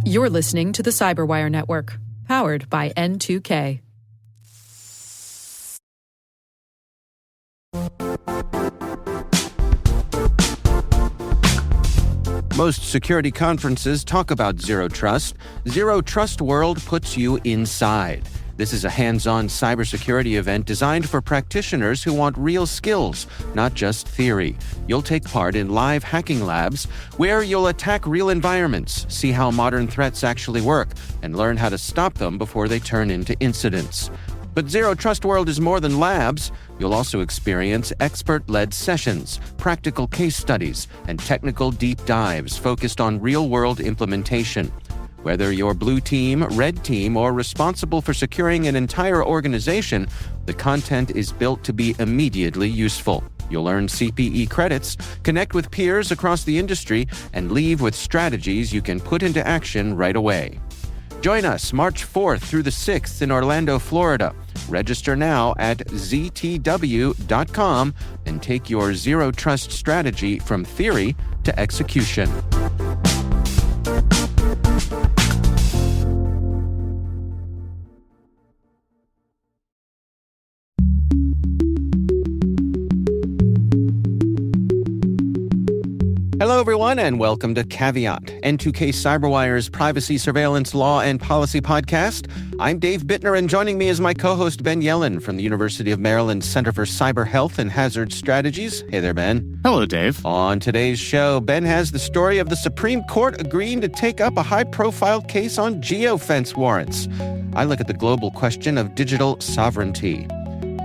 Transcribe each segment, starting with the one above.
You're listening to the Cyberwire Network, powered by N2K. Most security conferences talk about Zero Trust. Zero Trust World puts you inside. This is a hands-on cybersecurity event designed for practitioners who want real skills, not just theory. You'll take part in live hacking labs where you'll attack real environments, see how modern threats actually work, and learn how to stop them before they turn into incidents. But Zero Trust World is more than labs. You'll also experience expert-led sessions, practical case studies, and technical deep dives focused on real-world implementation. Whether you're blue team, red team, or responsible for securing an entire organization, the content is built to be immediately useful. You'll earn CPE credits, connect with peers across the industry, and leave with strategies you can put into action right away. Join us March 4th through the 6th in Orlando, Florida. Register now at ztw.com and take your Zero Trust strategy from theory to execution. Hello, everyone, and welcome to Caveat, N2K Cyberwire's privacy, surveillance, law, and policy podcast. I'm Dave Bittner, and joining me is my co-host Ben Yellen from the University of Maryland Center for Cyber Health and Hazard Strategies. Hey there, Ben. Hello, Dave. On today's show, Ben has the story of the Supreme Court agreeing to take up a high-profile case on geofence warrants. I look at the global question of digital sovereignty.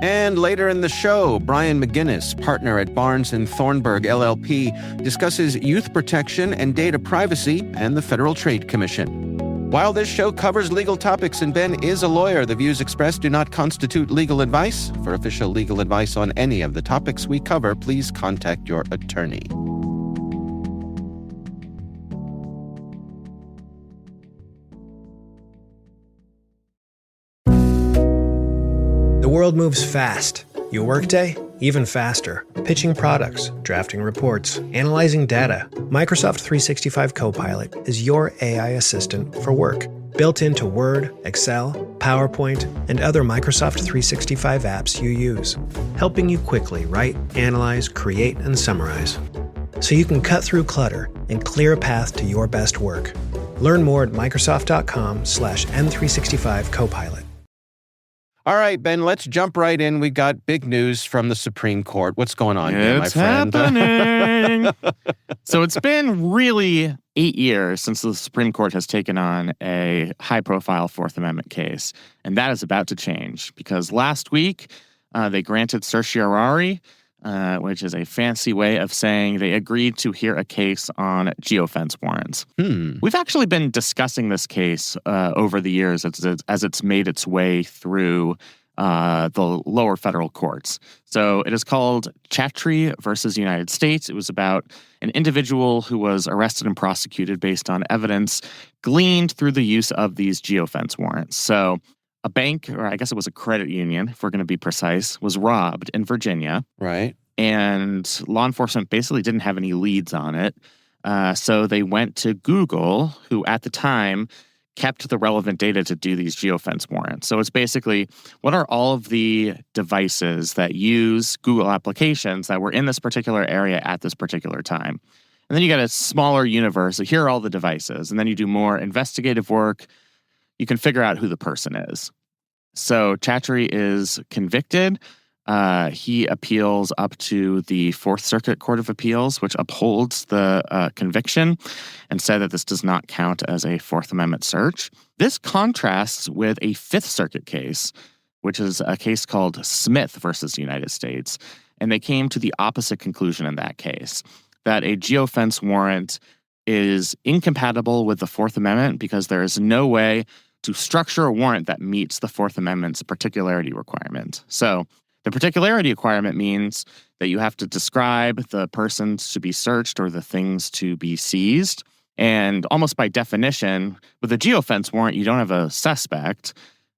And later in the show, Brian McGinnis, partner at Barnes & Thornburg LLP, discusses youth protection and data privacy and the Federal Trade Commission. While this show covers legal topics and Ben is a lawyer, the views expressed do not constitute legal advice. For official legal advice on any of the topics we cover, please contact your attorney. The world moves fast. Your workday, even faster. Pitching products, drafting reports, analyzing data. Microsoft 365 Copilot is your AI assistant for work. Built into Word, Excel, PowerPoint, and other Microsoft 365 apps you use. Helping you quickly write, analyze, create, and summarize. So you can cut through clutter and clear a path to your best work. Learn more at Microsoft.com/M365 Copilot. All right, Ben, let's jump right in. We got big news from the Supreme Court. What's going on here, my friend? It's happening. So it's been really 8 years since the Supreme Court has taken on a high-profile Fourth Amendment case. And that is about to change because last week they granted certiorari, which is a fancy way of saying they agreed to hear a case on geofence warrants. We've actually been discussing this case over the years as it's made its way through the lower federal courts. So it is called Chattree versus United States. It was about an individual who was arrested and prosecuted based on evidence gleaned through the use of these geofence warrants. So a bank, or I guess it was a credit union, if we're going to be precise, was robbed in Virginia. Right. And law enforcement basically didn't have any leads on it. So they went to Google, who at the time kept the relevant data to do these geofence warrants. So it's basically, what are all of the devices that use Google applications that were in this particular area at this particular time? And then you got a smaller universe. So here are all the devices. And then you do more investigative work. You can figure out who the person is. So Chattree is convicted. He appeals up to the Fourth Circuit Court of Appeals, which upholds the conviction and said that this does not count as a Fourth Amendment search. This contrasts with a Fifth Circuit case, which is a case called Smith versus United States. And they came to the opposite conclusion in that case, that a geofence warrant is incompatible with the Fourth Amendment because there is no way to structure a warrant that meets the Fourth Amendment's particularity requirement. So the particularity requirement means that you have to describe the persons to be searched or the things to be seized. And almost by definition, with a geofence warrant, you don't have a suspect.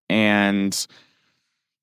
And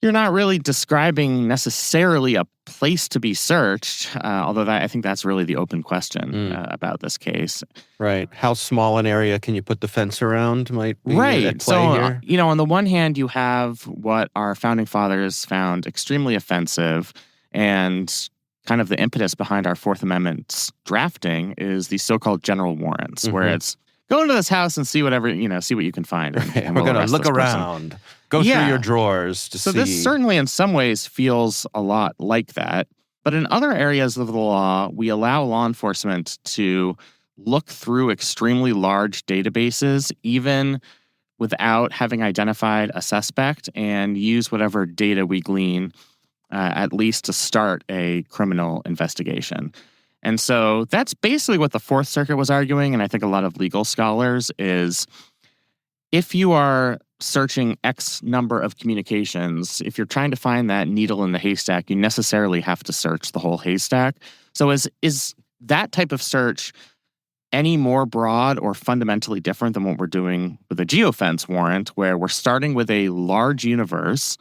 You're not really describing necessarily a place to be searched, although I think that's really the open question about this case. Right. How small an area can you put the fence around might be Right. at play So, here. on the one hand, you have what our founding fathers found extremely offensive, and kind of the impetus behind our Fourth Amendment's drafting is the so-called general warrants, where it's go into this house and see whatever, see what you can find. And We're we'll going to arrest look this person. around, go through your drawers to see. So this certainly in some ways feels a lot like that. But in other areas of the law, we allow law enforcement to look through extremely large databases, even without having identified a suspect, and use whatever data we glean at least to start a criminal investigation. And so that's basically what the Fourth Circuit was arguing, and I think a lot of legal scholars, is if you are searching X number of communications, if you're trying to find that needle in the haystack, you necessarily have to search the whole haystack. So is that type of search any more broad or fundamentally different than what we're doing with a geofence warrant, where we're starting with a large universe,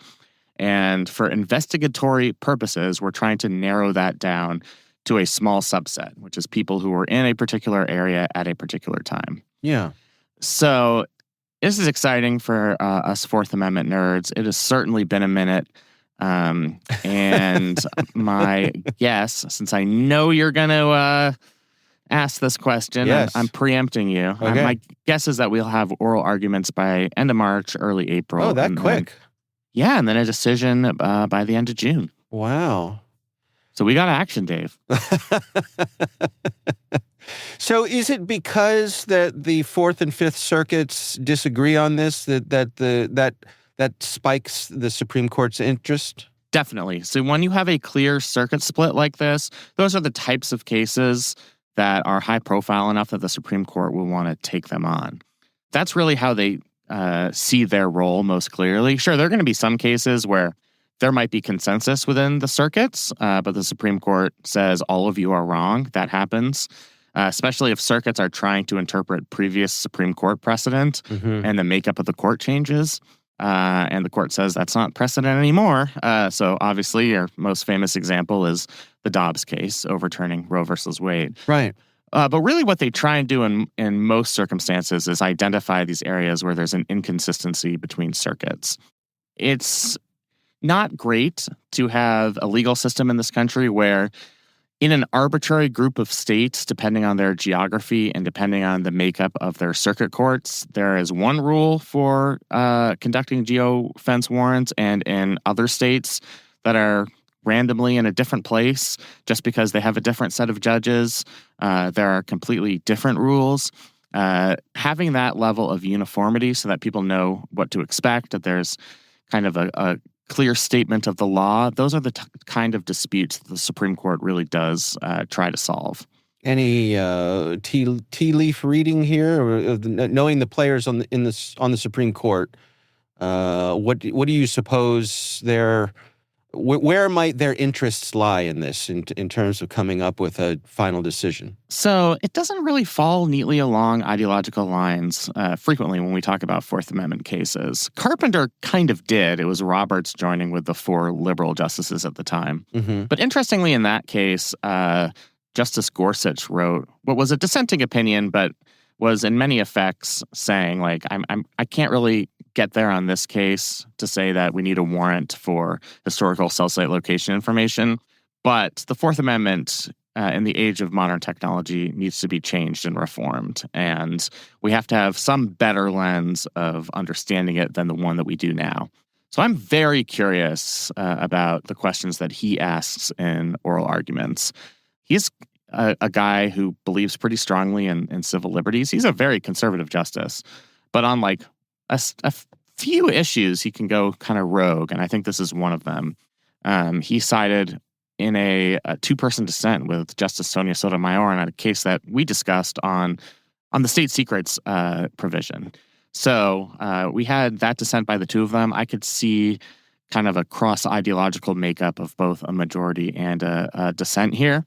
and for investigatory purposes, we're trying to narrow that down to a small subset, which is people who were in a particular area at a particular time. Yeah. So this is exciting for us Fourth Amendment nerds. It has certainly been a minute. And my guess, since I know you're going to ask this question, Yes. I'm preempting you. Okay. My guess is that we'll have oral arguments by end of March, early April. Oh, that quick. And then a decision by the end of June. Wow. So we got action, Dave. So is it because that the Fourth and Fifth Circuits disagree on this that spikes the Supreme Court's interest? Definitely. So when you have a clear circuit split like this, those are the types of cases that are high profile enough that the Supreme Court will want to take them on. That's really how they see their role most clearly. Sure, there are going to be some cases where there might be consensus within the circuits, but the Supreme Court says all of you are wrong. That happens, especially if circuits are trying to interpret previous Supreme Court precedent and the makeup of the court changes. And the court says that's not precedent anymore. So obviously, your most famous example is the Dobbs case, overturning Roe versus Wade. Right. But really what they try and do in most circumstances is identify these areas where there's an inconsistency between circuits. It's not great to have a legal system in this country where in an arbitrary group of states, depending on their geography and depending on the makeup of their circuit courts, there is one rule for conducting geofence warrants, and in other states that are randomly in a different place, just because they have a different set of judges, there are completely different rules. Having that level of uniformity so that people know what to expect, that there's kind of a clear statement of the law, those are the kind of disputes that the Supreme Court really does try to solve. Any tea leaf reading here, or knowing the players on the Supreme Court? What do you suppose where might their interests lie in this in terms of coming up with a final decision? So it doesn't really fall neatly along ideological lines frequently when we talk about Fourth Amendment cases. Carpenter kind of did. It was Roberts joining with the four liberal justices at the time. But interestingly, in that case, Justice Gorsuch wrote what was a dissenting opinion, but was in many effects saying, like, I can't really get there on this case to say that we need a warrant for historical cell site location information. But the Fourth Amendment in the age of modern technology needs to be changed and reformed. And we have to have some better lens of understanding it than the one that we do now. So I'm very curious about the questions that he asks in oral arguments. He's a guy who believes pretty strongly in civil liberties. He's a very conservative justice. But on like a few issues, he can go kind of rogue, and I think this is one of them. He sided in a two-person dissent with Justice Sonia Sotomayor on a case that we discussed on the state secrets provision. So we had that dissent by the two of them. I could see kind of a cross-ideological makeup of both a majority and a dissent here.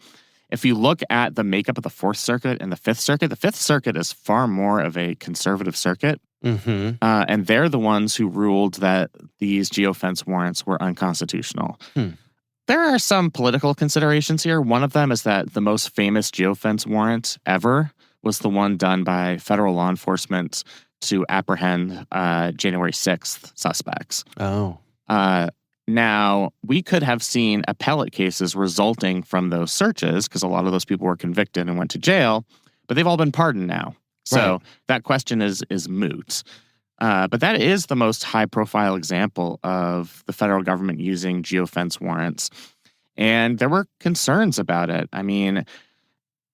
if you look at the makeup of the Fourth Circuit and the Fifth Circuit is far more of a conservative circuit. Mm-hmm. And they're the ones who ruled that these geofence warrants were unconstitutional. There are some political considerations here. One of them is that the most famous geofence warrant ever was the one done by federal law enforcement to apprehend January 6th suspects. Oh. Now, we could have seen appellate cases resulting from those searches because a lot of those people were convicted and went to jail, but they've all been pardoned now. So that question is moot. But that is the most high-profile example of the federal government using geofence warrants. And there were concerns about it. I mean,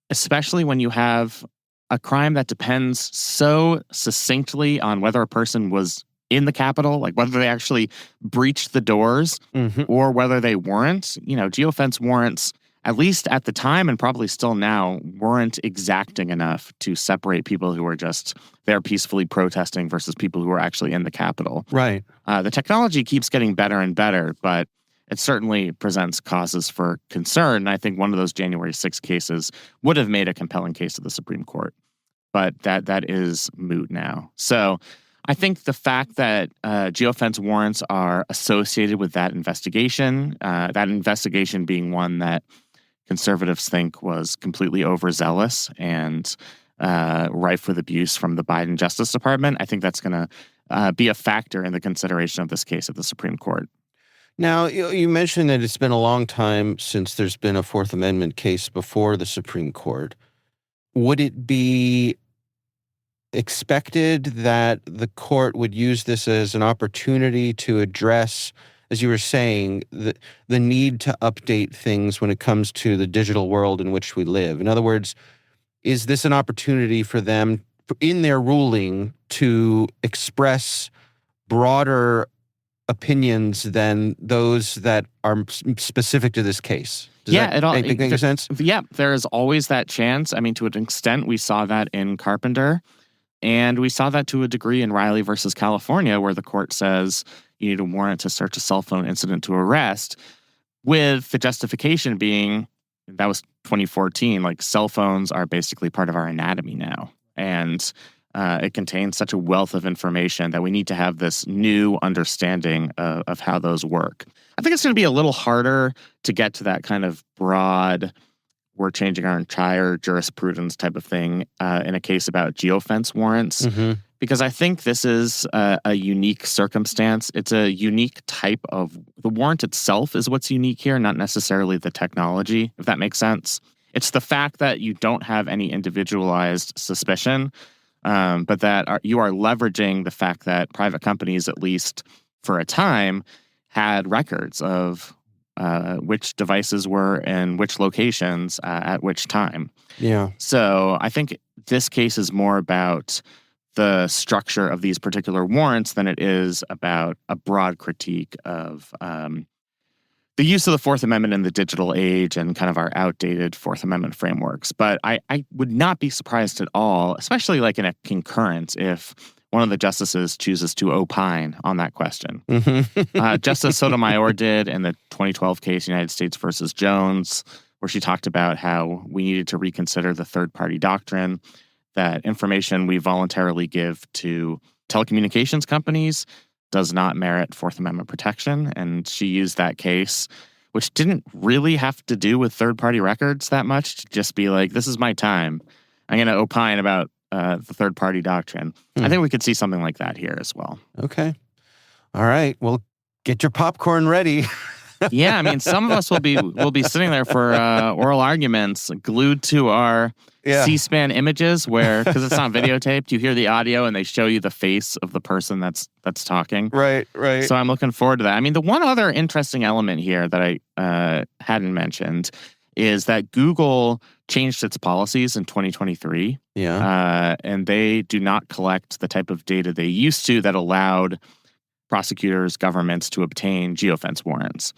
especially when you have a crime that depends so succinctly on whether a person was in the Capitol, like whether they actually breached the doors or whether they weren't. You know, geofence warrants, at least at the time and probably still now, weren't exacting enough to separate people who were just there peacefully protesting versus people who were actually in the Capitol. Right. The technology keeps getting better and better, but it certainly presents causes for concern. And I think one of those January 6 cases would have made a compelling case to the Supreme Court. But that is moot now. So I think the fact that geofence warrants are associated with that investigation being one that conservatives think was completely overzealous and rife with abuse from the Biden Justice Department, I think that's going to be a factor in the consideration of this case at the Supreme Court. Now, you mentioned that it's been a long time since there's been a Fourth Amendment case before the Supreme Court. Would it be expected that the court would use this as an opportunity to address, as you were saying, the need to update things when it comes to the digital world in which we live? In other words, is this an opportunity for them, in their ruling, to express broader opinions than those that are specific to this case? Does that make sense? Yeah, there is always that chance. I mean, to an extent, we saw that in Carpenter, and we saw that to a degree in Riley versus California, where the court says you need a warrant to search a cell phone incident to arrest, with the justification being, that was 2014, like cell phones are basically part of our anatomy now. And it contains such a wealth of information that we need to have this new understanding of how those work. I think it's going to be a little harder to get to that kind of broad, we're changing our entire jurisprudence type of thing in a case about geofence warrants, because I think this is a unique circumstance. It's a unique type of, the warrant itself is what's unique here, not necessarily the technology, if that makes sense. It's the fact that you don't have any individualized suspicion, but that you are leveraging the fact that private companies, at least for a time, had records of which devices were in which locations at which time. Yeah. So I think this case is more about the structure of these particular warrants than it is about a broad critique of the use of the Fourth Amendment in the digital age and kind of our outdated Fourth Amendment frameworks. But I would not be surprised at all, especially like in a concurrence, if one of the justices chooses to opine on that question. Justice Sotomayor did in the 2012 case, United States versus Jones, where she talked about how we needed to reconsider the third-party doctrine, that information we voluntarily give to telecommunications companies does not merit Fourth Amendment protection. And she used that case, which didn't really have to do with third-party records that much, to just be like, this is my time. I'm going to opine about the third-party doctrine. I think we could see something like that here as well. Okay. All right. Well, get your popcorn ready. Yeah, I mean, some of us will be sitting there for oral arguments, glued to our C-SPAN images, where, because it's not videotaped, you hear the audio and they show you the face of the person that's talking. Right. So I'm looking forward to that. I mean, the one other interesting element here that I hadn't mentioned is that Google changed its policies in 2023. Yeah. And they do not collect the type of data they used to that allowed prosecutors, governments to obtain geofence warrants.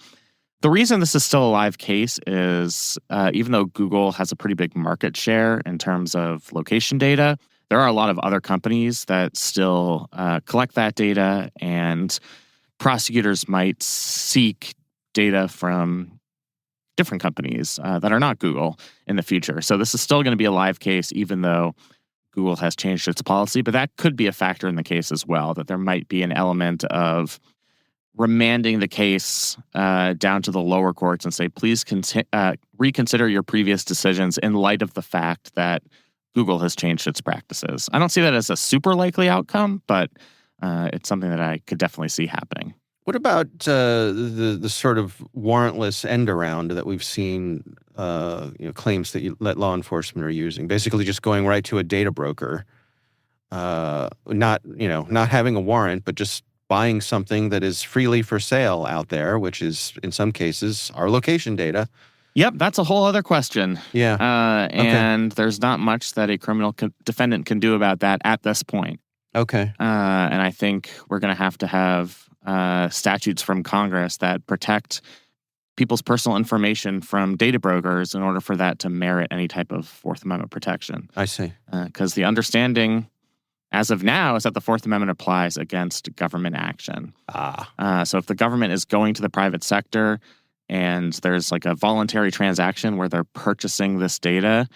The reason this is still a live case is even though Google has a pretty big market share in terms of location data, there are a lot of other companies that still collect that data, and prosecutors might seek data from different companies that are not Google in the future. So this is still going to be a live case, even though Google has changed its policy. But that could be a factor in the case as well, that there might be an element of remanding the case down to the lower courts and say, please reconsider your previous decisions in light of the fact that Google has changed its practices. I don't see that as a super likely outcome, but it's something that I could definitely see happening. What about the sort of warrantless end around that we've seen, claims that law enforcement are using? Basically just going right to a data broker, not having a warrant, but just buying something that is freely for sale out there, which is in some cases our location data. Yep, that's a whole other question. Yeah. And there's not much that a criminal defendant can do about that at this point. Okay. And I think we're going to have statutes from Congress that protect people's personal information from data brokers in order for that to merit any type of Fourth Amendment protection. I see. Because the understanding as of now is that the Fourth Amendment applies against government action. So if the government is going to the private sector and there's like a voluntary transaction where they're purchasing this data,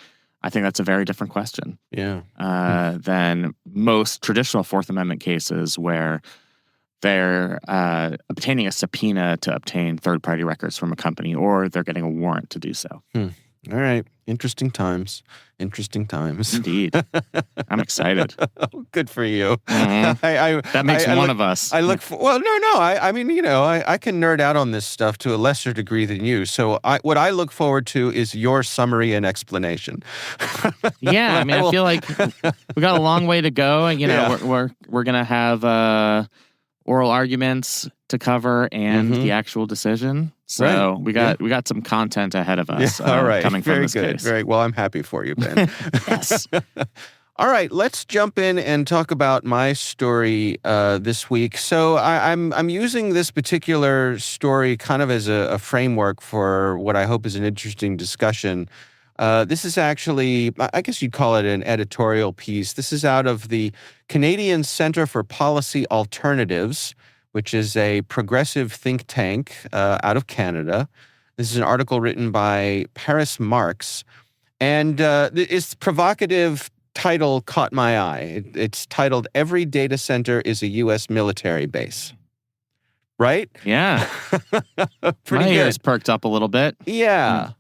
I think that's a very different question. Yeah. Than most traditional Fourth Amendment cases where they're obtaining a subpoena to obtain third-party records from a company, or they're getting a warrant to do so. All right. Interesting times. Indeed. I'm excited. Good for you. Mm-hmm. That makes one of us. I look for, well, no. I mean, I can nerd out on this stuff to a lesser degree than you. So what I look forward to is your summary and explanation. Yeah. I mean, I feel like we got a long way to go. We're going to have oral arguments to cover and the actual decision. So we got some content ahead of us all right. coming from this case. Very well. I'm happy for you, Ben. Yes. All right, let's jump in and talk about my story this week. So I'm using this particular story kind of as a framework for what I hope is an interesting discussion. This is actually, I guess you'd call it an editorial piece. This is out of the Canadian Centre for Policy Alternatives, which is a progressive think tank out of Canada. This is an article written by Paris Marx. And its provocative title caught my eye. It's titled, "Every Data Center is a U.S. Military Base." Right? Yeah. Pretty My good. ears perked up a little bit. Yeah.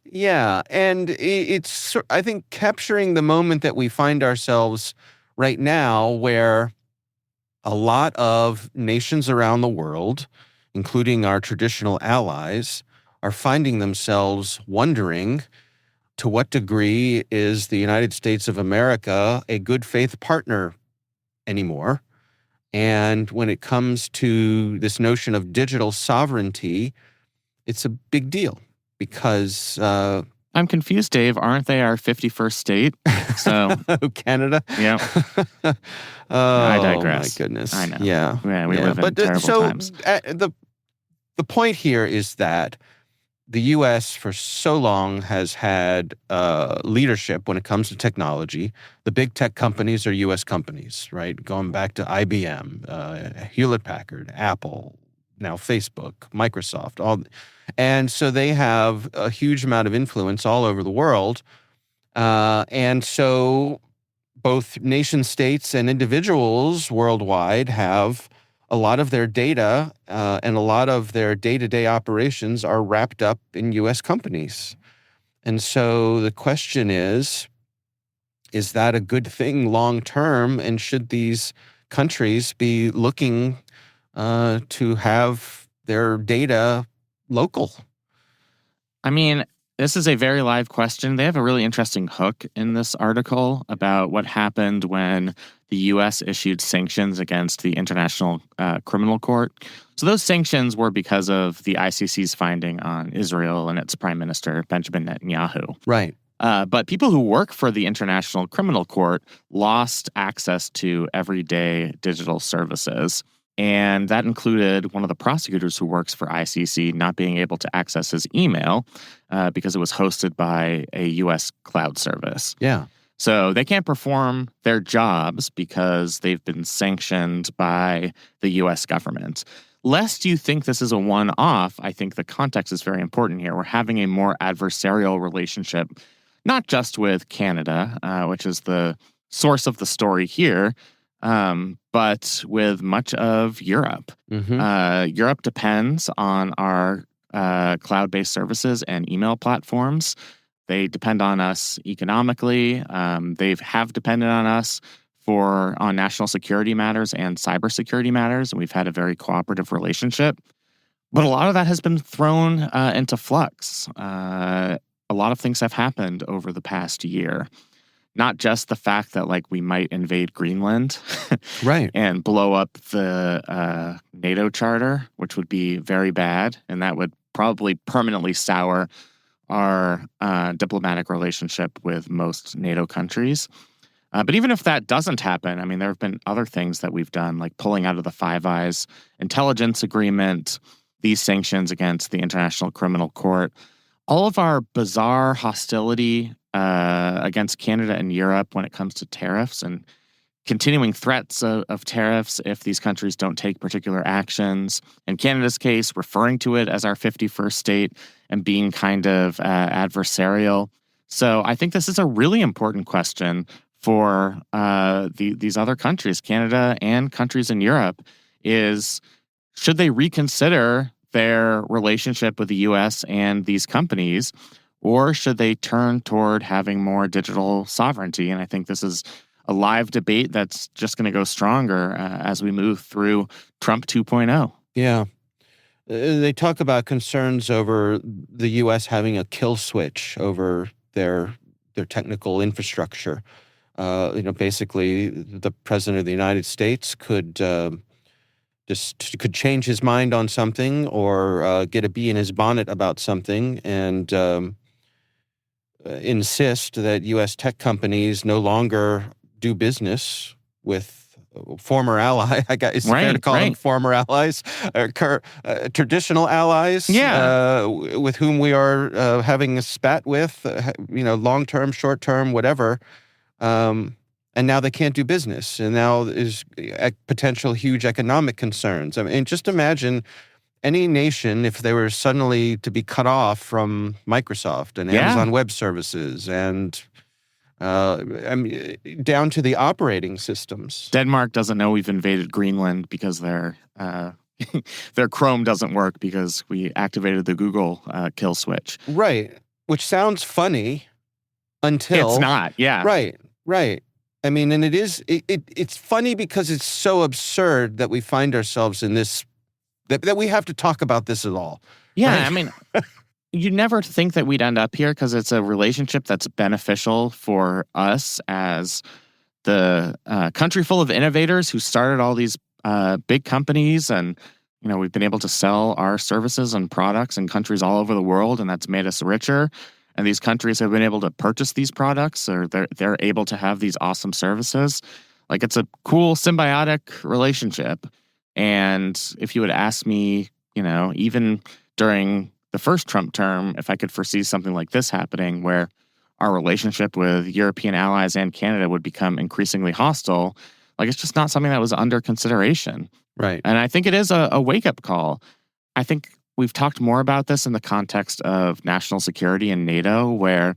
And it's, I think, capturing the moment that we find ourselves right now where a lot of nations around the world, including our traditional allies, are finding themselves wondering, to what degree is the United States of America a good faith partner anymore? And when it comes to this notion of digital sovereignty, it's a big deal because... I'm confused, Dave. Aren't they our 51st state? So Canada? Yeah. I digress. My goodness. I know. Yeah. We live in terrible times. The point here is that the U.S. for so long has had leadership when it comes to technology. The big tech companies are U.S. companies, right? Going back to IBM, Hewlett-Packard, Apple, now Facebook, Microsoft, all. And so they have a huge amount of influence all over the world. And so both nation states and individuals worldwide have a lot of their data and a lot of their day-to-day operations are wrapped up in U.S. companies. And so the question is that a good thing long-term? And should these countries be looking to have their data local? I mean, this is a very live question. They have a really interesting hook in this article about what happened when the U.S. issued sanctions against the International Criminal Court. So those sanctions were because of the ICC's finding on Israel and its Prime Minister, Benjamin Netanyahu. Right. But people who work for the International Criminal Court lost access to everyday digital services. And that included one of the prosecutors who works for ICC not being able to access his email because it was hosted by a U.S. cloud service. Yeah. So they can't perform their jobs because they've been sanctioned by the U.S. government. lest you think this is a one-off, I think the context is very important here. We're having a more adversarial relationship, not just with Canada, which is the source of the story here, but with much of Europe. Europe depends on our cloud-based services and email platforms. They depend on us economically. They have depended on us on national security matters and cybersecurity matters, and we've had a very cooperative relationship. But a lot of that has been thrown into flux. A lot of things have happened over the past year. Not just the fact that we might invade Greenland, Right, and blow up the NATO charter, which would be very bad, and that would probably permanently sour our diplomatic relationship with most NATO countries. But even if that doesn't happen, I mean, there have been other things that we've done, like pulling out of the Five Eyes intelligence agreement, these sanctions against the International Criminal Court, all of our bizarre hostility against Canada and Europe when it comes to tariffs and continuing threats of tariffs if these countries don't take particular actions. In Canada's case, referring to it as our 51st state and being kind of adversarial. So I think this is a really important question for these other countries, Canada and countries in Europe, is should they reconsider their relationship with the U.S. and these companies, or should they turn toward having more digital sovereignty? And I think this is a live debate that's just going to go stronger as we move through Trump 2.0. yeah. They talk about concerns over the U.S. having a kill switch over their technical infrastructure. Basically, the president of the United States could change his mind on something or get a bee in his bonnet about something and insist that U.S. tech companies no longer do business with former ally. It's fair to call them former allies, traditional allies, with whom we are having a spat with, long-term, short-term, whatever. And now they can't do business. And now there's potential huge economic concerns. I mean, just imagine any nation if they were suddenly to be cut off from Microsoft and Amazon Web Services and down to the operating systems. Denmark doesn't know we've invaded Greenland because their Chrome doesn't work because we activated the Google kill switch. Right, which sounds funny until... It's not, yeah. Right. I mean, and it's funny because it's so absurd that we find ourselves in this, that we have to talk about this at all. Yeah, right? I mean... You never think that we'd end up here because it's a relationship that's beneficial for us as the country full of innovators who started all these big companies. And, we've been able to sell our services and products in countries all over the world, and that's made us richer. And these countries have been able to purchase these products, or they're able to have these awesome services. It's a cool symbiotic relationship. And if you would ask me, even during the first Trump term, if I could foresee something like this happening where our relationship with European allies and Canada would become increasingly hostile, it's just not something that was under consideration. Right. And I think it is a wake-up call. I think we've talked more about this in the context of national security and NATO, where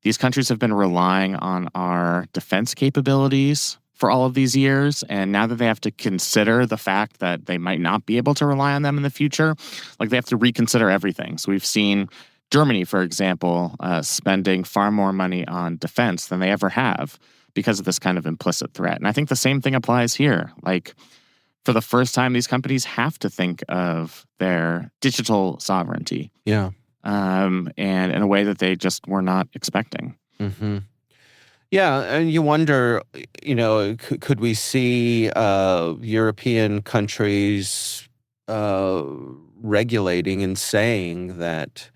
these countries have been relying on our defense capabilities for all of these years, and now that they have to consider the fact that they might not be able to rely on them in the future, they have to reconsider everything. So we've seen Germany, for example, spending far more money on defense than they ever have because of this kind of implicit threat. And I think the same thing applies here. For the first time, these companies have to think of their digital sovereignty. Yeah. And in a way that they just were not expecting. Mm-hmm. Yeah, and you wonder, could we see European countries regulating and saying that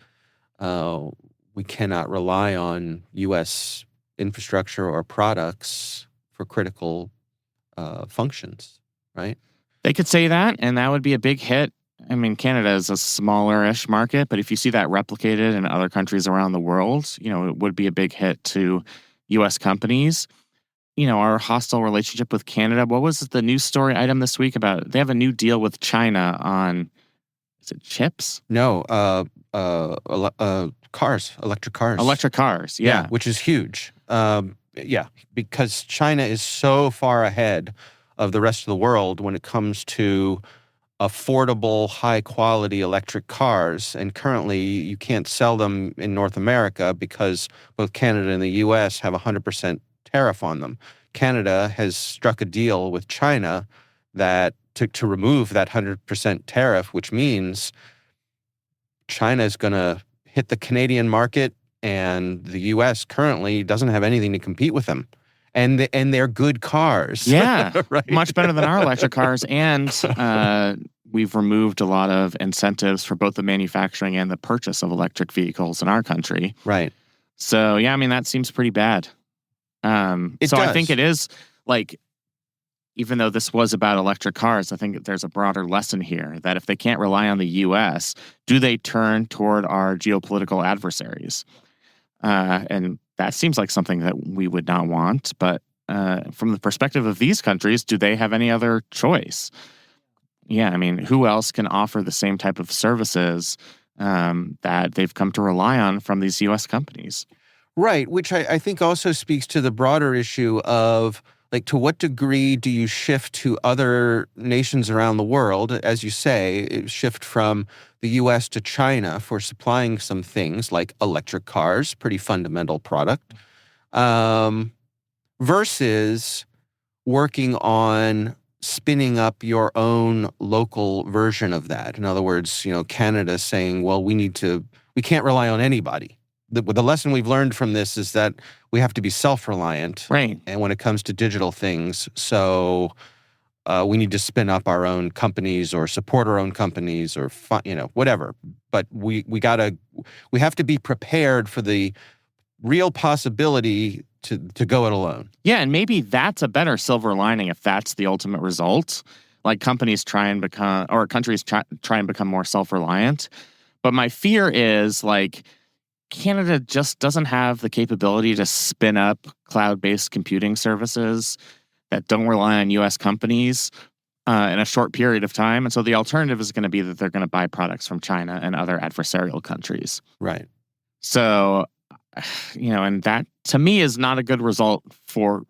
we cannot rely on U.S. infrastructure or products for critical functions, right? They could say that, and that would be a big hit. I mean, Canada is a smaller-ish market, but if you see that replicated in other countries around the world, it would be a big hit to U.S. companies. our hostile relationship with Canada. What was the news story item this week about? They have a new deal with China on, is it chips? No, cars, electric cars. Electric cars, yeah. Which is huge. Because China is so far ahead of the rest of the world when it comes to affordable, high-quality electric cars. And currently, you can't sell them in North America because both Canada and the U.S. have 100% tariff on them. Canada has struck a deal with China that to remove that 100% tariff, which means China is going to hit the Canadian market, and the U.S. currently doesn't have anything to compete with them. And they're good cars. Yeah, right? Much better than our electric cars. And we've removed a lot of incentives for both the manufacturing and the purchase of electric vehicles in our country. Right. So, yeah, that seems pretty bad. It does. I think it is, even though this was about electric cars, I think there's a broader lesson here that if they can't rely on the U.S., do they turn toward our geopolitical adversaries? And that seems like something that we would not want. But from the perspective of these countries, do they have any other choice? Yeah, who else can offer the same type of services that they've come to rely on from these U.S. companies? Right, which I think also speaks to the broader issue of, to what degree do you shift to other nations around the world, as you say, shift from the U.S. to China for supplying some things like electric cars, pretty fundamental product, versus working on spinning up your own local version of that. In other words, Canada saying, well, we can't rely on anybody. The lesson we've learned from this is that we have to be self-reliant, right? And when it comes to digital things, so we need to spin up our own companies or support our own companies or whatever. But we have to be prepared for the real possibility to go it alone. Yeah, and maybe that's a better silver lining if that's the ultimate result. Companies try and become, or countries try and become more self-reliant. But my fear is Canada just doesn't have the capability to spin up cloud-based computing services that don't rely on U.S. companies in a short period of time. And so the alternative is going to be that they're going to buy products from China and other adversarial countries. Right. So, and that to me is not a good result for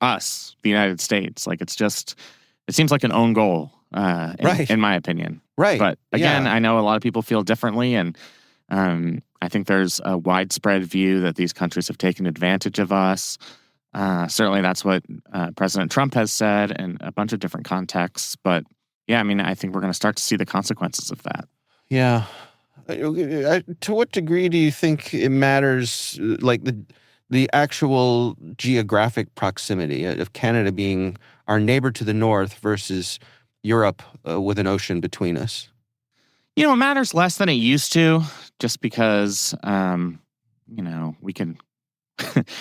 us, the United States. It seems like an own goal, in my opinion. Right. But again, yeah. I know a lot of people feel differently, and I think there's a widespread view that these countries have taken advantage of us. Certainly that's what President Trump has said in a bunch of different contexts. But yeah, I think we're going to start to see the consequences of that. Yeah. To what degree do you think it matters, the actual geographic proximity of Canada being our neighbor to the north versus Europe with an ocean between us? It matters less than it used to, just because, we can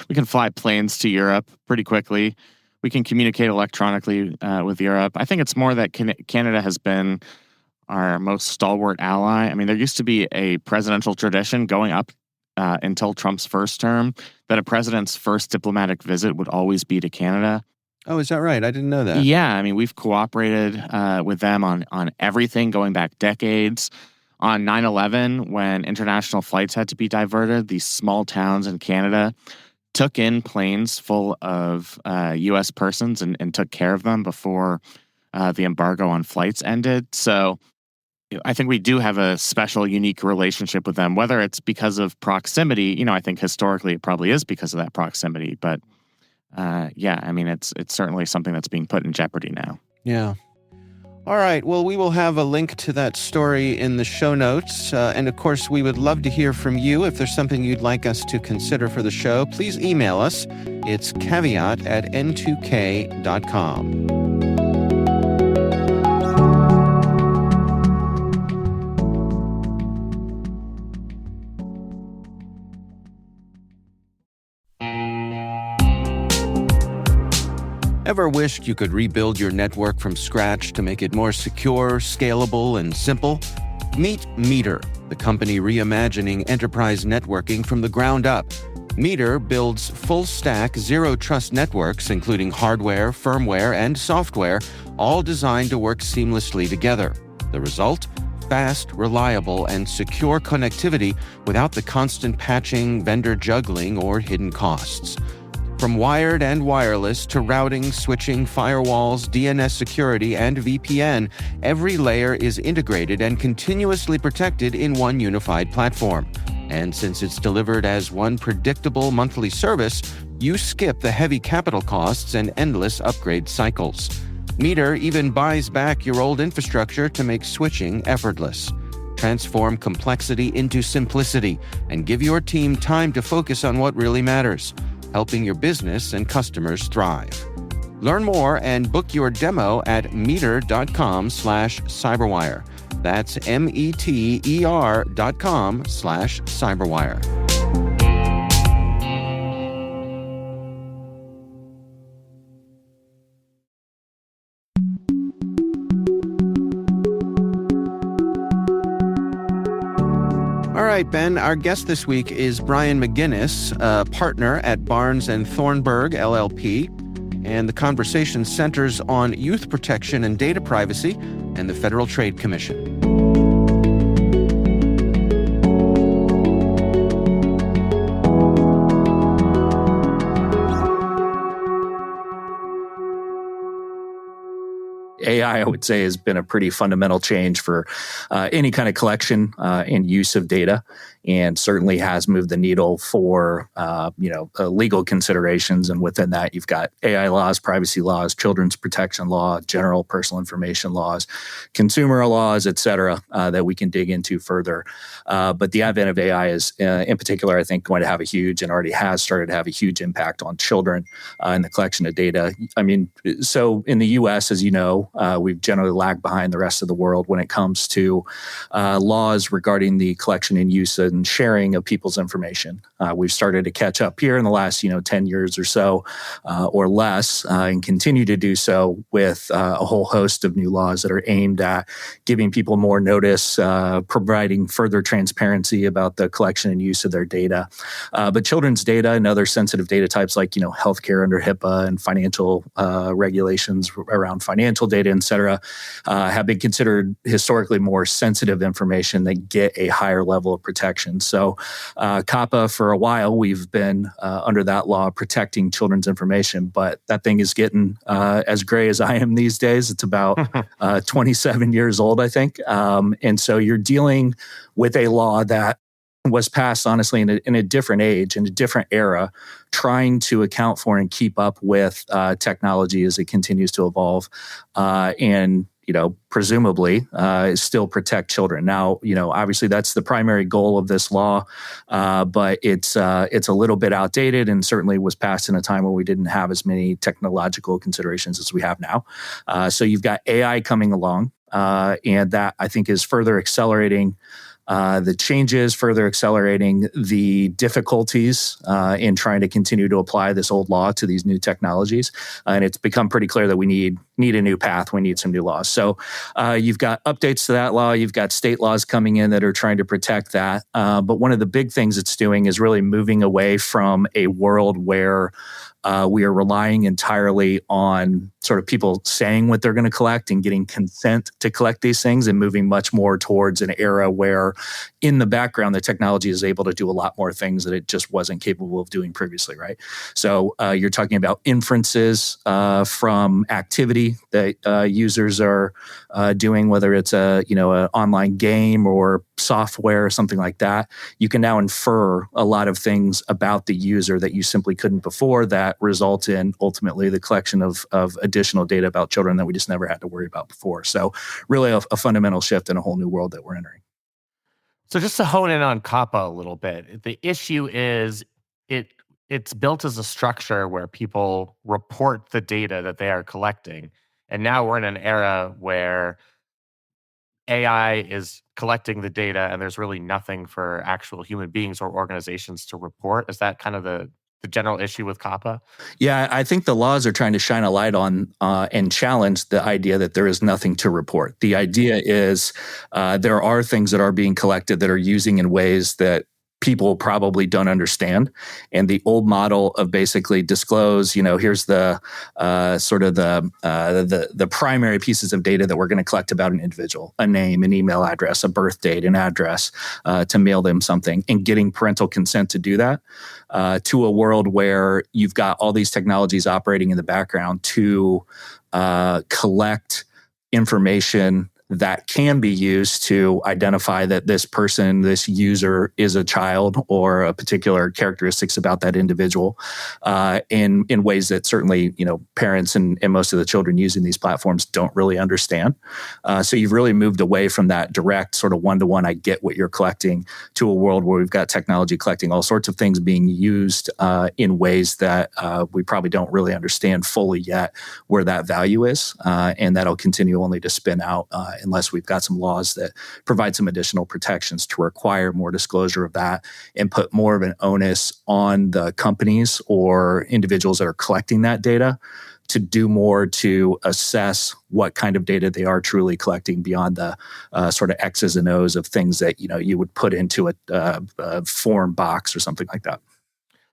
we can fly planes to Europe pretty quickly. We can communicate electronically with Europe. I think it's more that Canada has been our most stalwart ally. There used to be a presidential tradition going up until Trump's first term that a president's first diplomatic visit would always be to Canada. Oh, is that right? I didn't know that. Yeah, we've cooperated with them on everything going back decades. On 9/11, when international flights had to be diverted, these small towns in Canada took in planes full of U.S. persons and took care of them before the embargo on flights ended. So I think we do have a special, unique relationship with them, whether it's because of proximity. I think historically it probably is because of that proximity. But it's certainly something that's being put in jeopardy now. Yeah. All right. Well, we will have a link to that story in the show notes. And of course, we would love to hear from you. If there's something you'd like us to consider for the show, please email us. It's caveat@n2k.com. Ever wished you could rebuild your network from scratch to make it more secure, scalable, and simple? Meet Meter, the company reimagining enterprise networking from the ground up. Meter builds full-stack zero-trust networks, including hardware, firmware, and software, all designed to work seamlessly together. The result? Fast, reliable, and secure connectivity without the constant patching, vendor juggling, or hidden costs. From wired and wireless to routing, switching, firewalls, DNS security, and VPN, every layer is integrated and continuously protected in one unified platform. And since it's delivered as one predictable monthly service, you skip the heavy capital costs and endless upgrade cycles. Meter even buys back your old infrastructure to make switching effortless. Transform complexity into simplicity and give your team time to focus on what really matters, helping your business and customers thrive. Learn more and book your demo at meter.com/cyberwire. That's meter.com/cyberwire. All right, Ben, our guest this week is Brian McGinnis, a partner at Barnes & Thornburg, LLP, and the conversation centers on youth protection and data privacy and the Federal Trade Commission. AI, I would say, has been a pretty fundamental change for any kind of collection and use of data, and certainly has moved the needle for legal considerations. And within that, you've got AI laws, privacy laws, children's protection law, general personal information laws, consumer laws, et cetera, that we can dig into further. But the advent of AI is, in particular, I think, going to have a huge, and already has started to have a huge impact on children and the collection of data. I mean, so in the U.S., as you know, we've generally lagged behind the rest of the world when it comes to laws regarding the collection and use and sharing of people's information. We've started to catch up here in the last 10 years or so or less, and continue to do so with a whole host of new laws that are aimed at giving people more notice, providing further transparency about the collection and use of their data. But children's data and other sensitive data types like healthcare under HIPAA and financial regulations around financial data, et cetera, have been considered historically more sensitive information that get a higher level of protection. So COPPA, for a while, we've been under that law protecting children's information, but that thing is getting as gray as I am these days. It's about 27 years old, I think. And so you're dealing with a law that was passed, honestly, in a different age, in a different era, trying to account for and keep up with technology as it continues to evolve, and presumably still protect children. Now, obviously that's the primary goal of this law, but it's a little bit outdated, and certainly was passed in a time when we didn't have as many technological considerations as we have now. So you've got AI coming along, and that, I think, is further accelerating the changes, further accelerating the difficulties in trying to continue to apply this old law to these new technologies. And it's become pretty clear that we need a new path. We need some new laws. So you've got updates to that law. You've got state laws coming in that are trying to protect that. But one of the big things it's doing is really moving away from a world where we are relying entirely on sort of people saying what they're going to collect and getting consent to collect these things, and moving much more towards an era where in the background, the technology is able to do a lot more things that it just wasn't capable of doing previously, right? So you're talking about inferences from activity that users are doing, whether it's an online game or software or something like that. You can now infer a lot of things about the user that you simply couldn't before, that result in ultimately the collection of additional data about children that we just never had to worry about before. So really a fundamental shift in a whole new world that we're entering. So just to hone in on COPPA a little bit, the issue is it's built as a structure where people report the data that they are collecting. And now we're in an era where AI is collecting the data and there's really nothing for actual human beings or organizations to report. Is that kind of the general issue with COPPA? Yeah, I think the laws are trying to shine a light on and challenge the idea that there is nothing to report. The idea is there are things that are being collected that are using in ways that people probably don't understand. And the old model of basically disclose, here's the sort of the primary pieces of data that we're going to collect about an individual: a name, an email address, a birth date, an address, to mail them something, and getting parental consent to do that, to a world where you've got all these technologies operating in the background to collect information that can be used to identify that this person, this user, is a child, or a particular characteristics about that individual, in ways that certainly parents and most of the children using these platforms don't really understand. So you've really moved away from that direct sort of one-to-one, I get what you're collecting, to a world where we've got technology collecting all sorts of things being used in ways that we probably don't really understand fully yet where that value is, and that'll continue only to spin out unless we've got some laws that provide some additional protections to require more disclosure of that and put more of an onus on the companies or individuals that are collecting that data to do more to assess what kind of data they are truly collecting beyond the sort of X's and O's of things that you would put into a form box or something like that.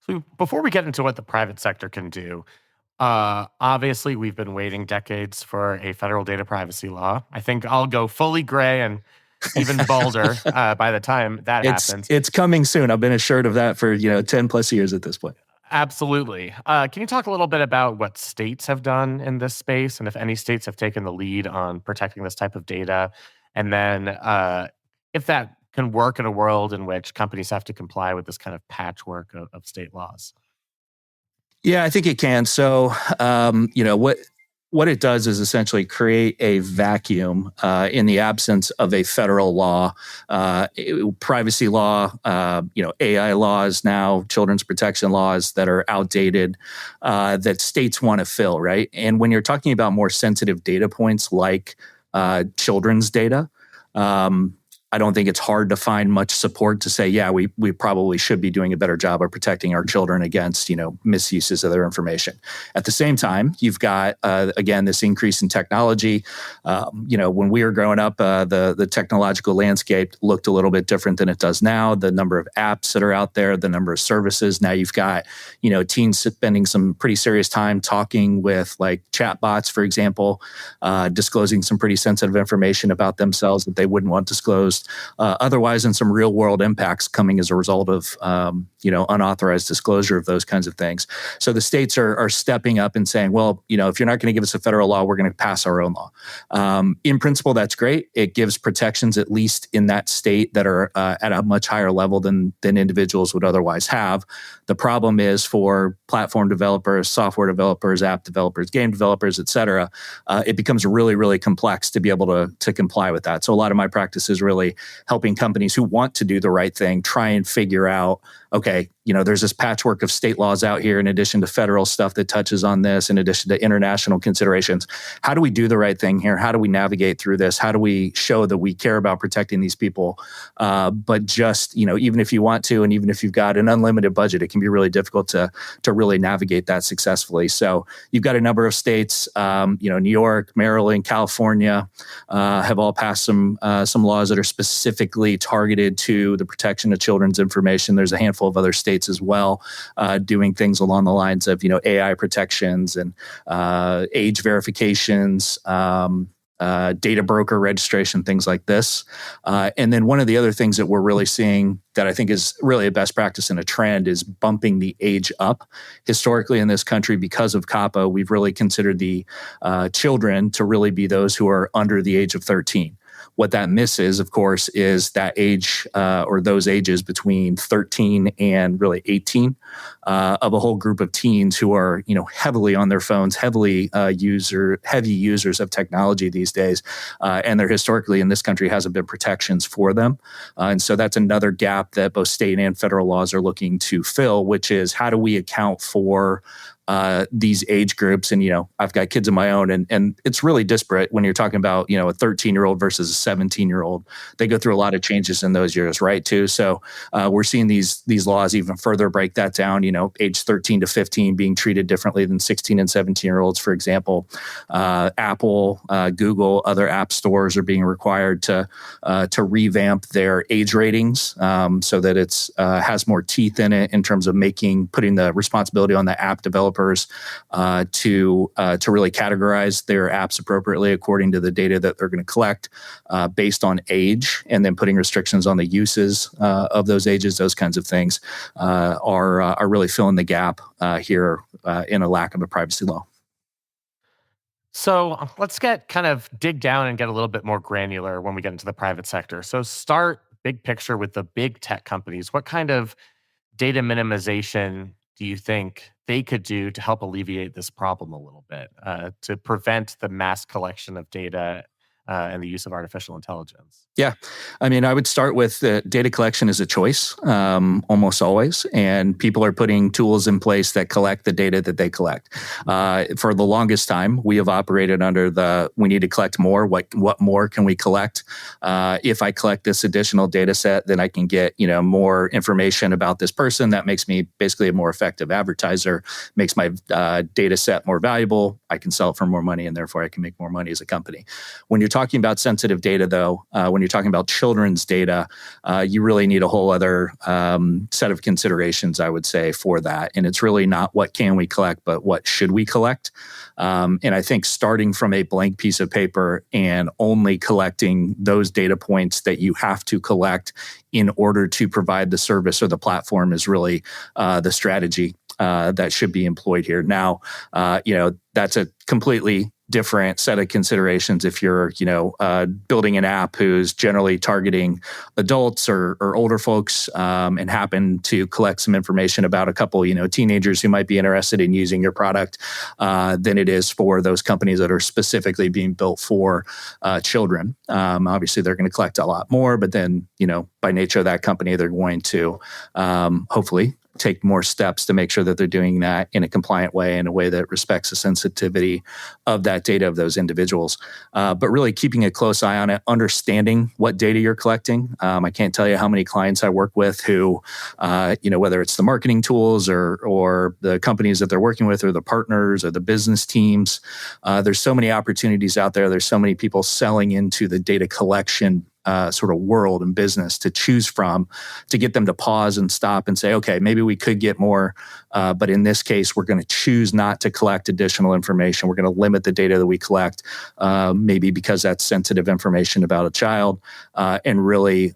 So before we get into what the private sector can do, obviously, we've been waiting decades for a federal data privacy law. I think I'll go fully gray and even bolder by the time that happens. It's coming soon. I've been assured of that for 10 plus years at this point. Absolutely. Can you talk a little bit about what states have done in this space, and if any states have taken the lead on protecting this type of data? And then if that can work in a world in which companies have to comply with this kind of patchwork of state laws? Yeah, I think it can. So, what it does is essentially create a vacuum in the absence of a federal law, privacy law, AI laws now, children's protection laws that are outdated, that states want to fill, right? And when you're talking about more sensitive data points like children's data, I don't think it's hard to find much support to say, yeah, we probably should be doing a better job of protecting our children against, misuses of their information. At the same time, you've got, again, this increase in technology. When we were growing up, the technological landscape looked a little bit different than it does now. The number of apps that are out there, the number of services. Now you've got, teens spending some pretty serious time talking with like chatbots, for example, disclosing some pretty sensitive information about themselves that they wouldn't want disclosed. Otherwise, and some real world impacts coming as a result of unauthorized disclosure of those kinds of things. So the states are stepping up and saying, well, if you're not going to give us a federal law, we're going to pass our own law. In principle, that's great. It gives protections, at least in that state, that are at a much higher level than individuals would otherwise have. The problem is for platform developers, software developers, app developers, game developers, et cetera, it becomes really, really complex to be able to comply with that. So a lot of my practice is really helping companies who want to do the right thing try and figure out, okay, there's this patchwork of state laws out here in addition to federal stuff that touches on this, in addition to international considerations. How do we do the right thing here? How do we navigate through this? How do we show that we care about protecting these people? But just, even if you want to, and even if you've got an unlimited budget, it can be really difficult to really navigate that successfully. So you've got a number of states, New York, Maryland, California, have all passed some laws that are specifically targeted to the protection of children's information. There's a handful of other states as well, doing things along the lines of, AI protections and age verifications, data broker registration, things like this. And then one of the other things that we're really seeing that I think is really a best practice and a trend is bumping the age up. Historically in this country, because of COPPA, we've really considered the children to really be those who are under the age of 13. What that misses, of course, is that age or those ages between 13 and really 18 of a whole group of teens who are, heavily on their phones, heavy users of technology these days. And there historically in this country hasn't been protections for them. And so that's another gap that both state and federal laws are looking to fill, which is how do we account for these age groups. And, I've got kids of my own, and it's really disparate when you're talking about, a 13-year-old versus a 17-year-old. They go through a lot of changes in those years, right, too. So we're seeing these laws even further break that down, age 13 to 15 being treated differently than 16 and 17-year-olds, for example. Apple, Google, other app stores are being required to revamp their age ratings so that it's has more teeth in it in terms of putting the responsibility on the app developers to really categorize their apps appropriately according to the data that they're going to collect based on age, and then putting restrictions on the uses of those ages. Those kinds of things are really filling the gap here in a lack of a privacy law. So let's dig down and get a little bit more granular when we get into the private sector. So start big picture with the big tech companies. What kind of data minimization do you think they could do to help alleviate this problem a little bit, to prevent the mass collection of data and the use of artificial intelligence? Yeah. I would start with data collection is a choice, almost always. And people are putting tools in place that collect the data that they collect. For the longest time, we have operated under we need to collect more. What more can we collect? If I collect this additional data set, then I can get, more information about this person. That makes me basically a more effective advertiser, makes my data set more valuable. I can sell it for more money, and therefore I can make more money as a company. When you're talking about sensitive data, though, when you're talking about children's data, you really need a whole other set of considerations, I would say, for that. And it's really not what can we collect, but what should we collect? And I think starting from a blank piece of paper and only collecting those data points that you have to collect in order to provide the service or the platform is really the strategy that should be employed here. Now, that's a completely different set of considerations if you're, building an app who's generally targeting adults or older folks and happen to collect some information about a couple, teenagers who might be interested in using your product than it is for those companies that are specifically being built for children. Obviously, they're going to collect a lot more, but then, by nature of that company, they're going to hopefully take more steps to make sure that they're doing that in a compliant way, in a way that respects the sensitivity of that data of those individuals. But really keeping a close eye on it, understanding what data you're collecting. I can't tell you how many clients I work with who, whether it's the marketing tools or the companies that they're working with or the partners or the business teams, there's so many opportunities out there. There's so many people selling into the data collection sort of world and business to choose from, to get them to pause and stop and say, okay, maybe we could get more, but in this case, we're going to choose not to collect additional information. We're going to limit the data that we collect, maybe because that's sensitive information about a child, and really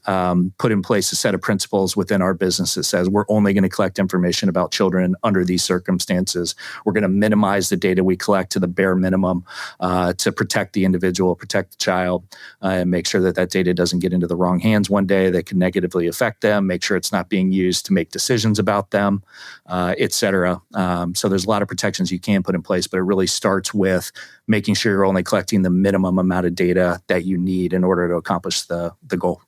put in place a set of principles within our business that says we're only going to collect information about children under these circumstances. We're going to minimize the data we collect to the bare minimum to protect the individual, protect the child, and make sure that data doesn't get into the wrong hands one day that can negatively affect them, make sure it's not being used to make decisions about them, et cetera. So there's a lot of protections you can put in place, but it really starts with making sure you're only collecting the minimum amount of data that you need in order to accomplish the goal.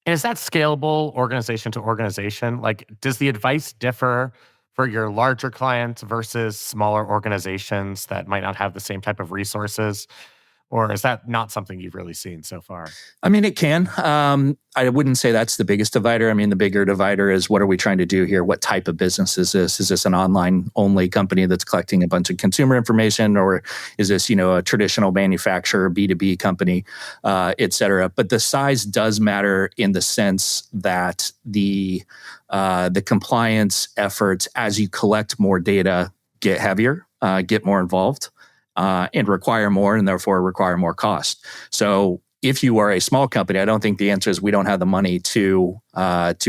And is that scalable organization to organization? Like, does the advice differ for your larger clients versus smaller organizations that might not have the same type of resources? Or is that not something you've really seen so far? It can. I wouldn't say that's the biggest divider. The bigger divider is, what are we trying to do here? What type of business is this? Is this an online-only company that's collecting a bunch of consumer information? Or is this, a traditional manufacturer, B2B company, et cetera? But the size does matter in the sense that the compliance efforts, as you collect more data, get heavier, get more involved. And require more, and therefore require more cost. So if you are a small company, I don't think the answer is we don't have the money to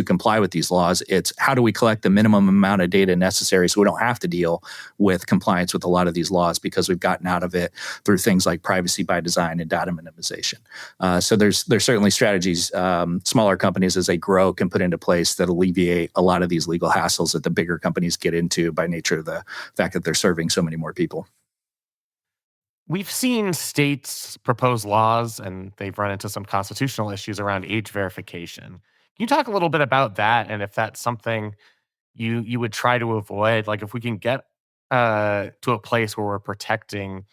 comply with these laws. It's how do we collect the minimum amount of data necessary so we don't have to deal with compliance with a lot of these laws, because we've gotten out of it through things like privacy by design and data minimization. So there's certainly strategies smaller companies as they grow can put into place that alleviate a lot of these legal hassles that the bigger companies get into by nature of the fact that they're serving so many more people. We've seen states propose laws, and they've run into some constitutional issues around age verification. Can you talk a little bit about that, and if that's something you would try to avoid? Like, if we can get to a place where we're protecting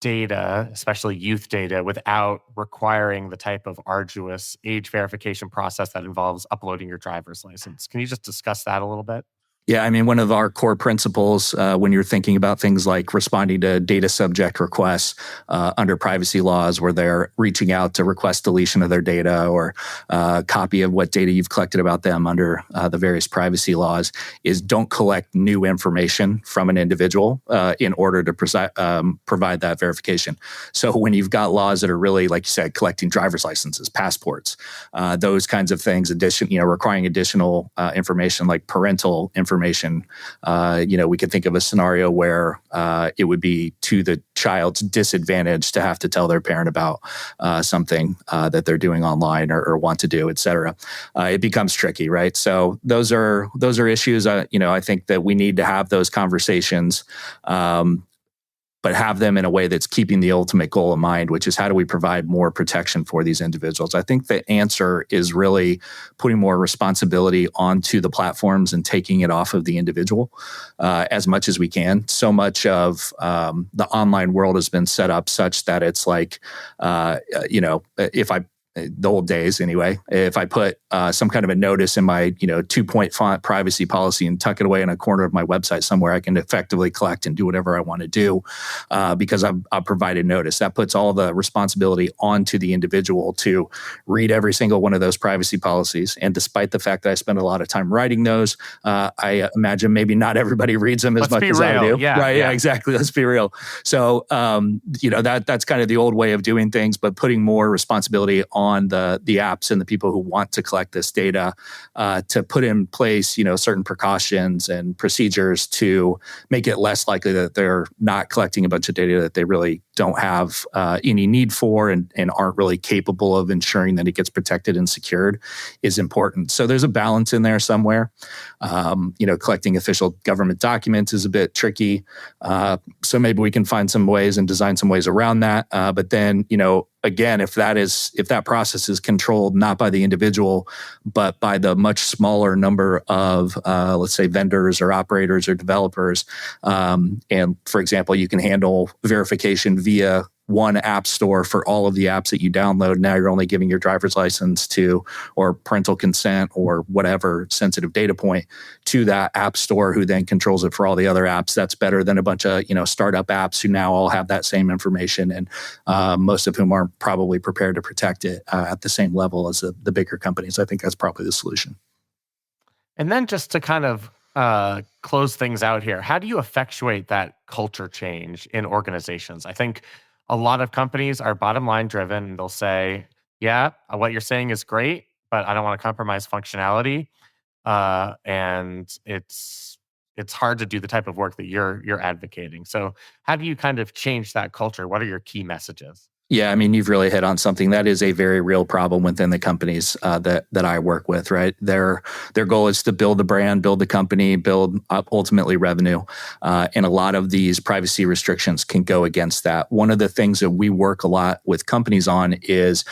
data, especially youth data, without requiring the type of arduous age verification process that involves uploading your driver's license. Can you just discuss that a little bit? Yeah, I mean, one of our core principles when you're thinking about things like responding to data subject requests under privacy laws, where they're reaching out to request deletion of their data or a copy of what data you've collected about them under the various privacy laws, is don't collect new information from an individual in order to provide that verification. So when you've got laws that are really, like you said, collecting driver's licenses, passports, those kinds of things, requiring additional information like parental information. We could think of a scenario where it would be to the child's disadvantage to have to tell their parent about something that they're doing online or want to do, et cetera. It becomes tricky, right? So those are issues. I think that we need to have those conversations. But have them in a way that's keeping the ultimate goal in mind, which is how do we provide more protection for these individuals? I think the answer is really putting more responsibility onto the platforms and taking it off of the individual as much as we can. So much of the online world has been set up such that it's like, the old days anyway, if I put some kind of a notice in my 2-point font privacy policy and tuck it away in a corner of my website somewhere, I can effectively collect and do whatever I want to do because I've provided notice. That puts all the responsibility onto the individual to read every single one of those privacy policies. And despite the fact that I spend a lot of time writing those, I imagine maybe not everybody reads them as much as I do. Yeah, right? Yeah, exactly. Let's be real. So, that's kind of the old way of doing things, but putting more responsibility on the apps and the people who want to collect this data to put in place, certain precautions and procedures to make it less likely that they're not collecting a bunch of data that they really don't have any need for and aren't really capable of ensuring that it gets protected and secured is important. So there's a balance in there somewhere. Collecting official government documents is a bit tricky. So maybe we can find some ways and design some ways around that. But then, again, if that process is controlled not by the individual, but by the much smaller number of, let's say, vendors or operators or developers, and for example, you can handle verification via one app store for all of the apps that you download. Now you're only giving your driver's license to, or parental consent or whatever sensitive data point to that app store, who then controls it for all the other apps. That's better than a bunch of, startup apps who now all have that same information, and most of whom aren't probably prepared to protect it at the same level as the bigger companies. I think that's probably the solution. And then just to kind of close things out here, how do you effectuate that culture change in organizations? I think a lot of companies are bottom line driven. They'll say, yeah, what you're saying is great, but I don't want to compromise functionality. And it's hard to do the type of work that you're advocating. So how do you kind of change that culture? What are your key messages? Yeah, I mean, you've really hit on something that is a very real problem within the companies that I work with, right? Their goal is to build the brand, build the company, build up ultimately revenue. And a lot of these privacy restrictions can go against that. One of the things that we work a lot with companies on is,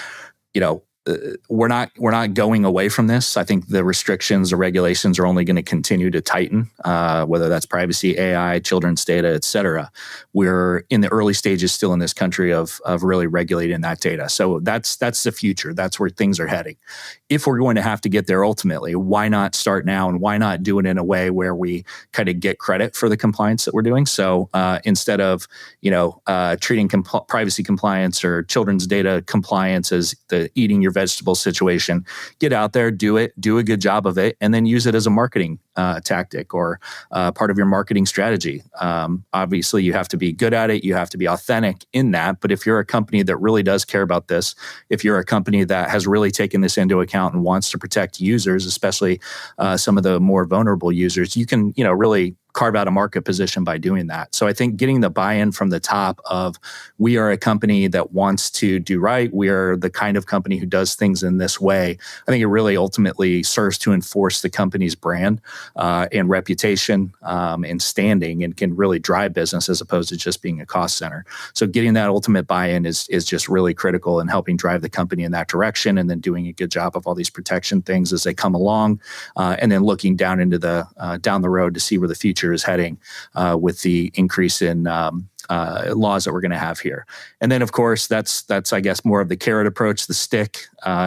we're not going away from this. I think the restrictions or regulations are only going to continue to tighten, whether that's privacy, AI, children's data, et cetera. We're in the early stages still in this country of really regulating that data. So that's the future. That's where things are heading. If we're going to have to get there ultimately, why not start now, and why not do it in a way where we kind of get credit for the compliance that we're doing? So instead of treating privacy compliance or children's data compliance as the eating your vegetable situation, get out there, do it, do a good job of it, and then use it as a marketing tactic or part of your marketing strategy. Obviously, you have to be good at it. You have to be authentic in that. But if you're a company that really does care about this, if you're a company that has really taken this into account and wants to protect users, especially some of the more vulnerable users, you can, really carve out a market position by doing that. So I think getting the buy-in from the top of, we are a company that wants to do right, we are the kind of company who does things in this way, I think it really ultimately serves to enforce the company's brand and reputation and standing, and can really drive business as opposed to just being a cost center. So getting that ultimate buy-in is just really critical in helping drive the company in that direction, and then doing a good job of all these protection things as they come along, and then looking down into down the road to see where the future future is heading with the increase in laws that we're going to have here. And then, of course, that's I guess more of the carrot approach. The stick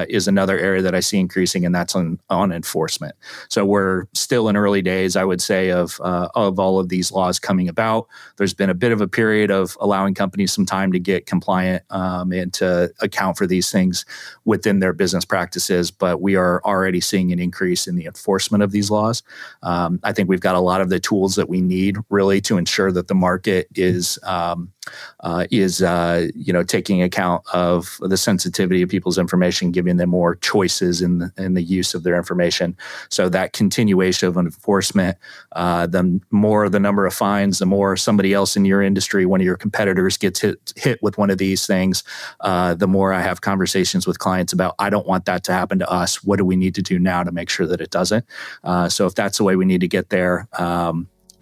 is another area that I see increasing, and that's on enforcement. So we're still in early days, I would say, of all of these laws coming about. There's been a bit of a period of allowing companies some time to get compliant and to account for these things within their business practices, but we are already seeing an increase in the enforcement of these laws. I think we've got a lot of the tools that we need really to ensure that the market is taking account of the sensitivity of people's information, giving them more choices in the use of their information. So that continuation of enforcement, the more the number of fines, the more somebody else in your industry, one of your competitors gets hit with one of these things, the more I have conversations with clients about, I don't want that to happen to us. What do we need to do now to make sure that it doesn't? So if that's the way we need to get there,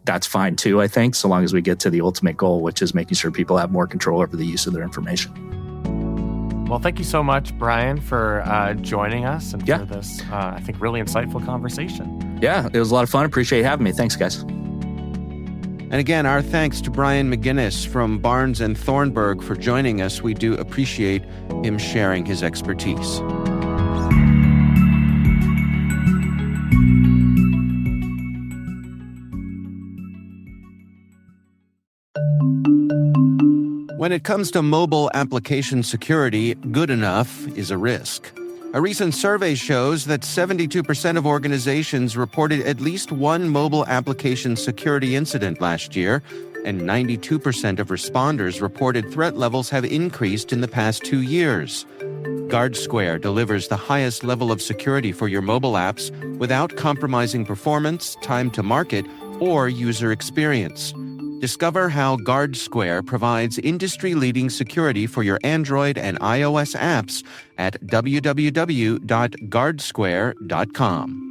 that's fine too, I think, so long as we get to the ultimate goal, which is making sure people have more control over the use of their information. Well, thank you so much, Brian, for joining us and for this, I think, really insightful conversation. Yeah, it was a lot of fun. Appreciate you having me. Thanks, guys. And again, our thanks to Brian McGinnis from Barnes & Thornburg for joining us. We do appreciate him sharing his expertise. When it comes to mobile application security, good enough is a risk. A recent survey shows that 72% of organizations reported at least one mobile application security incident last year, and 92% of responders reported threat levels have increased in the past 2 years. GuardSquare delivers the highest level of security for your mobile apps without compromising performance, time to market, or user experience. Discover how GuardSquare provides industry-leading security for your Android and iOS apps at www.guardsquare.com.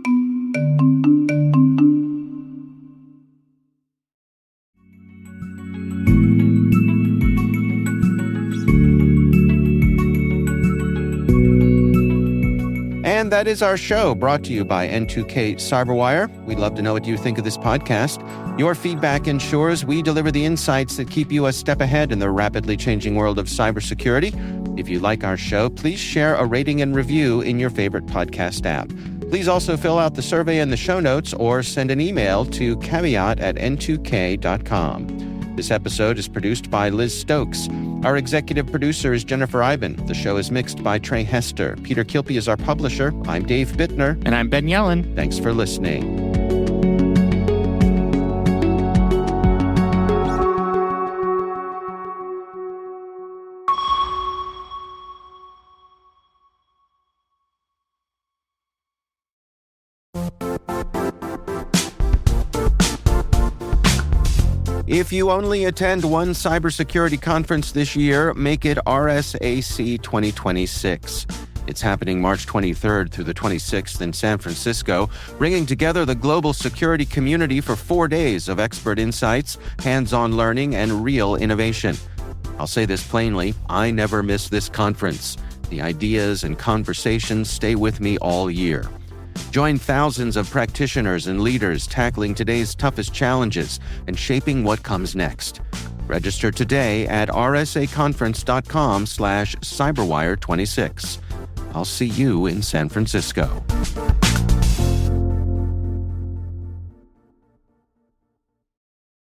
And that is our show, brought to you by N2K Cyberwire. We'd love to know what you think of this podcast. Your feedback ensures we deliver the insights that keep you a step ahead in the rapidly changing world of cybersecurity. If you like our show, please share a rating and review in your favorite podcast app. Please also fill out the survey in the show notes or send an email to caveat@n2k.com. This episode is produced by Liz Stokes. Our executive producer is Jennifer Eiben. The show is mixed by Trey Hester. Peter Kilpie is our publisher. I'm Dave Bittner. And I'm Ben Yellen. Thanks for listening. If you only attend one cybersecurity conference this year, make it RSAC 2026. It's happening March 23rd through the 26th in San Francisco, bringing together the global security community for 4 days of expert insights, hands-on learning, and real innovation. I'll say this plainly, I never miss this conference. The ideas and conversations stay with me all year. Join thousands of practitioners and leaders tackling today's toughest challenges and shaping what comes next. Register today at rsaconference.com/cyberwire26. I'll see you in San Francisco.